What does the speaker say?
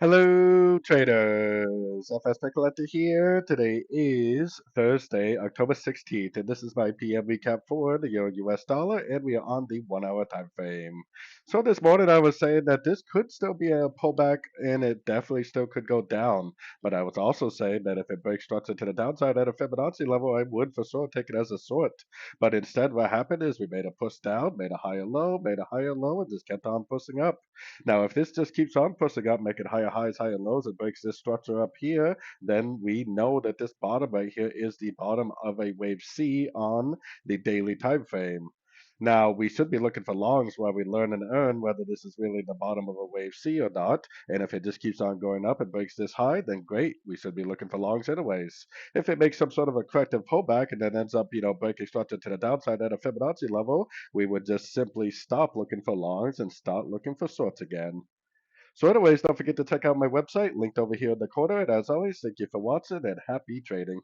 Hello, traders. FX Pip Collector here. Today is Thursday, October 16th, and this is my PM recap for the Euro US dollar, and we are on the 1 hour time frame. So this morning I was saying that this could still be a pullback, and it definitely still could go down. But I was also saying that if it breaks structure to the downside at a Fibonacci level, I would for sure take it as a short. But instead, what happened is we made a push down, made a higher low, made a higher low, and just kept on pushing up. Now, if this just keeps on pushing up, making higher highs, higher lows, and breaks this structure up here, then we know that this bottom right here is the bottom of a wave C on the daily time frame. Now, we should be looking for longs while we learn and earn whether this is really the bottom of a wave C or not. And if it just keeps on going up and breaks this high, then great. We should be looking for longs anyways. If it makes some sort of a corrective pullback and then ends up, breaking structure to the downside at a Fibonacci level, we would just simply stop looking for longs and start looking for shorts again. So anyways, don't forget to check out my website linked over here in the corner. And as always, thank you for watching and happy trading.